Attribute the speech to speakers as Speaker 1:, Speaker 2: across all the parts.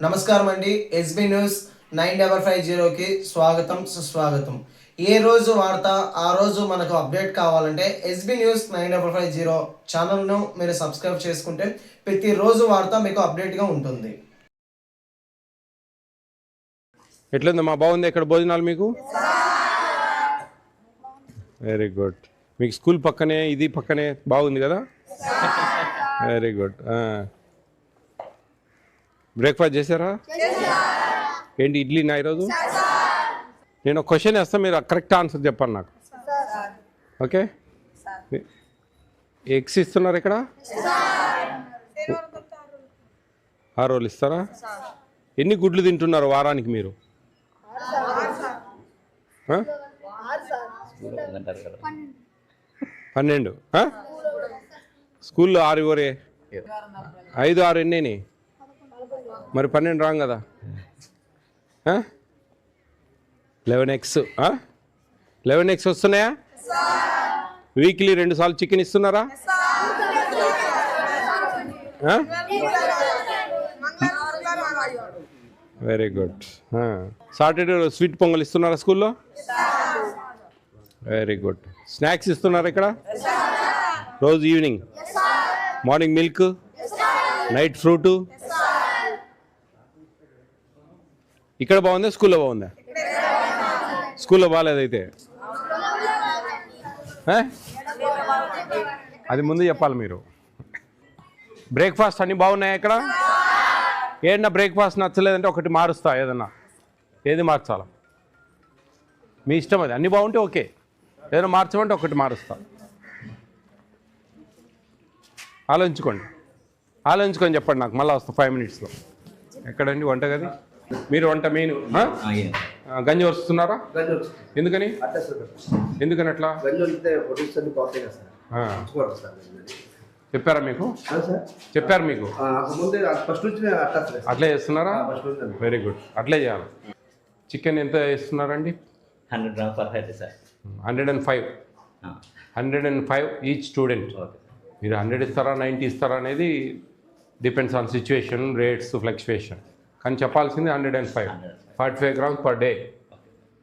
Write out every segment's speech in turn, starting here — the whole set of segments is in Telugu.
Speaker 1: నమస్కారం అండి. ఎస్బీ న్యూస్ 9550కి స్వాగతం సుస్వాగతం. ఏ రోజు వార్త ఆ రోజు మనకు అప్డేట్ కావాలంటే ఎస్బీ న్యూస్ 9550 ఛానల్ను మీరు సబ్స్క్రైబ్ చేసుకుంటే ప్రతిరోజు వార్త మీకు అప్డేట్గా ఉంటుంది.
Speaker 2: ఎట్లుందమ్మా, బాగుంది ఇక్కడ భోజనాలు మీకు? Very good. మీకు స్కూల్ పక్కనే ఇది పక్కనే బాగుంది కదా? Very good. బ్రేక్ఫాస్ట్ చేశారా? ఏంటి ఇడ్లీనా ఈరోజు? నేను ఒక క్వశ్చన్ వేస్తాను, మీరు కరెక్ట్ ఆన్సర్ చెప్పండి నాకు. ఓకే, ఎగ్స్ ఇస్తున్నారు ఇక్కడ? 6 రోజులు ఇస్తారా? ఎన్ని గుడ్లు తింటున్నారు వారానికి మీరు? 12. స్కూల్లో 6 ఇవ్వరే? 5, 6 ఎన్ని? మరి 12 రాంగ్ కదా? 11 eggs. 11 eggs వస్తున్నాయా? వీక్లీ 2 సార్లు చికెన్ ఇస్తున్నారా? Very good. Saturday sweet pongal ఇస్తున్నారా స్కూల్లో? Very good. స్నాక్స్ ఇస్తున్నారా ఇక్కడ రోజు evening? Morning milk, night fruit. ఇక్కడ బాగుందా స్కూల్లో బాగుందా? స్కూల్లో బాగాలేదైతే అది ముందు చెప్పాలి మీరు. బ్రేక్ఫాస్ట్ అన్నీ బాగున్నాయా ఇక్కడ? ఏదన్నా బ్రేక్ఫాస్ట్ నచ్చలేదంటే ఒకటి మారుస్తా, ఏది మార్చాలా మీ ఇష్టం, అది అన్నీ బాగుంటే ఓకే. ఏదైనా మార్చమంటే ఒకటి మారుస్తా. ఆలోచించుకొని చెప్పండి నాకు, మళ్ళీ వస్తా 5 minutesలో. ఎక్కడండి వంటగది? మీరు వంట మెయిన్ గంజి వస్తున్నారా? ఎందుకని అట్లా చెప్పారా మీకు? అట్లే చేస్తున్నారా? వెరీ గుడ్, అట్లే చేయాలి. చికెన్ ఎంత ఇస్తున్నారండి?
Speaker 3: 100 grams per head, sir.
Speaker 2: 105 each student. మీరు 100 ఇస్తారా 90 ఇస్తారా అనేది depends on situation, rates, fluctuation. కానీ చెప్పాల్సింది 105. 45 grams per day.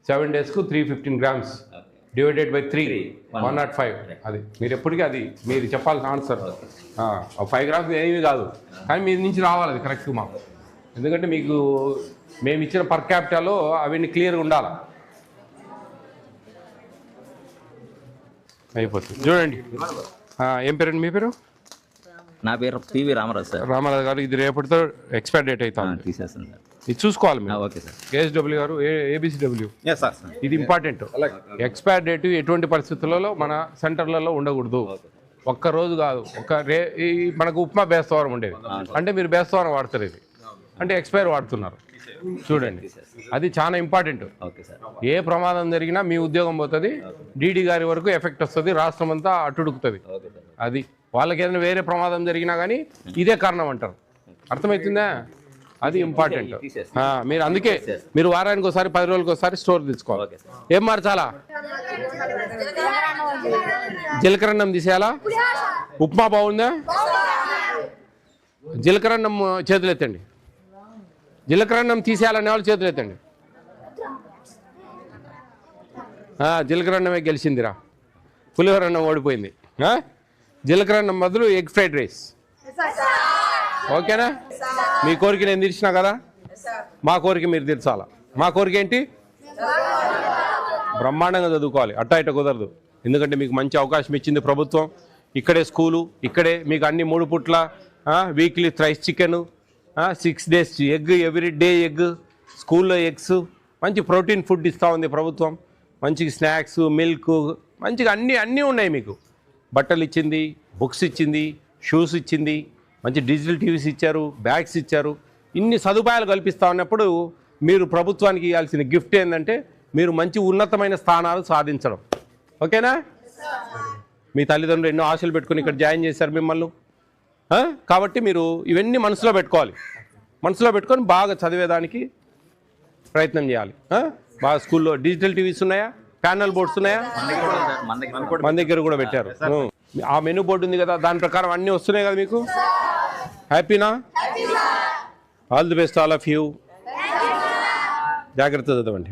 Speaker 2: 7 daysకు 315 grams divided by 3, 105. అది మీరు ఎప్పటికీ అది మీరు చెప్పాల్సిన ఆన్సర్. 5 grams ఏమీ కాదు, కానీ మీ నుంచి రావాలి అది కరెక్ట్ మాకు. ఎందుకంటే మీకు మేము ఇచ్చిన పర్ క్యాపిటాలో అవన్నీ క్లియర్గా ఉండాలి. అయిపోతుంది చూడండి. ఏం పేరండి మీ పేరు?
Speaker 3: నా పేరు పివి రామరాజు సార్.
Speaker 2: రామరాజు గారు, ఇది రేపటితో ఎక్స్పైర్ డేట్ అవుతుంది,
Speaker 3: తీసేస్తాను సార్.
Speaker 2: ఇది చూసుకోవాలి మీరు.
Speaker 3: Okay sir.
Speaker 2: కేఎస్డబ్ల్యూ గారు, ఏబిసిడబ్ల్యూ, ఇది ఇంపార్టెంట్. ఎక్స్పైర్ డేట్ ఎటువంటి పరిస్థితులలో మన సెంటర్లలో ఉండకూడదు. ఒక్కరోజు కాదు, మనకు ఉప్మా బేస్తవారం ఉండేది, అంటే మీరు బేస్తవారం వాడతారు, ఇది అంటే ఎక్స్పైర్ వాడుతున్నారు. చూడండి, అది చాలా ఇంపార్టెంట్. ఏ ప్రమాదం జరిగినా మీ ఉద్యోగం పోతుంది, డీడీ గారి వరకు ఎఫెక్ట్ వస్తుంది, రాష్ట్రం అంతా అట్టుడుకుతుంది. అది వాళ్ళకి ఏదైనా వేరే ప్రమాదం జరిగినా కానీ ఇదే కారణం అంటారు. అర్థమవుతుందా? అది ఇంపార్టెంట్. మీరు అందుకే మీరు వారానికి ఒకసారి 10 రోజులకు ఒకసారి స్టోర్ తెచ్చుకోవాలి. ఏం మార్చాలా? జీలకర్ర అన్నం తీసేయాలా? ఉప్మా బాగుందా? జీలకర్ర అన్నం చేతులు ఎత్తండి. జీలకర్ర అన్నం తీసేయాలనే వాళ్ళు చేతులు ఎత్తండి. జీలకర్ర అన్నమే గెలిచిందిరా, పులిహోర అన్నం ఓడిపోయింది. జీలకర్ర అన్నం బదులు ఎగ్ ఫ్రైడ్ రైస్. ఓకేనా? మీ కోరిక నేను తీర్చినా కదా, మా కోరిక మీరు తీర్చాలా. మా కోరిక ఏంటి? బ్రహ్మాండంగా చదువుకోవాలి, అట్టా ఇట్ట కుదరదు. ఎందుకంటే మీకు మంచి అవకాశం ఇచ్చింది ప్రభుత్వం. ఇక్కడే స్కూలు, ఇక్కడే మీకు అన్ని 3 పూట్ల weekly thrice chicken, 6 days egg, every day egg, స్కూల్లో ఎగ్స్, మంచి ప్రోటీన్ ఫుడ్ ఇస్తూ ఉంది ప్రభుత్వం. మంచిగా స్నాక్స్, మిల్క్, మంచిగా అన్నీ ఉన్నాయి మీకు. బట్టలు ఇచ్చింది, బుక్స్ ఇచ్చింది, షూస్ ఇచ్చింది, మంచి డిజిటల్ టీవీస్ ఇచ్చారు, బ్యాగ్స్ ఇచ్చారు. ఇన్ని సదుపాయాలు కల్పిస్తూ ఉన్నప్పుడు మీరు ప్రభుత్వానికి ఇవ్వాల్సిన గిఫ్ట్ ఏంటంటే మీరు మంచి ఉన్నతమైన స్థానాలు సాధించడం. ఓకేనా? మీ తల్లిదండ్రులు ఎన్నో ఆశలు పెట్టుకుని ఇక్కడ జాయిన్ చేశారు మిమ్మల్ని. కాబట్టి మీరు ఇవన్నీ మనసులో పెట్టుకోవాలి. మనసులో పెట్టుకొని బాగా చదివేదానికి ప్రయత్నం చేయాలి. బాగా స్కూల్లో డిజిటల్ టీవీస్ ఉన్నాయా? ప్యానల్ బోర్డ్స్ ఉన్నాయా? మన దగ్గర కూడా పెట్టారు. ఆ మెనూ బోర్డు ఉంది కదా, దాని ప్రకారం అన్నీ వస్తున్నాయి కదా మీకు. హ్యాపీనా? All the best all of you. జాగ్రత్త చదవండి.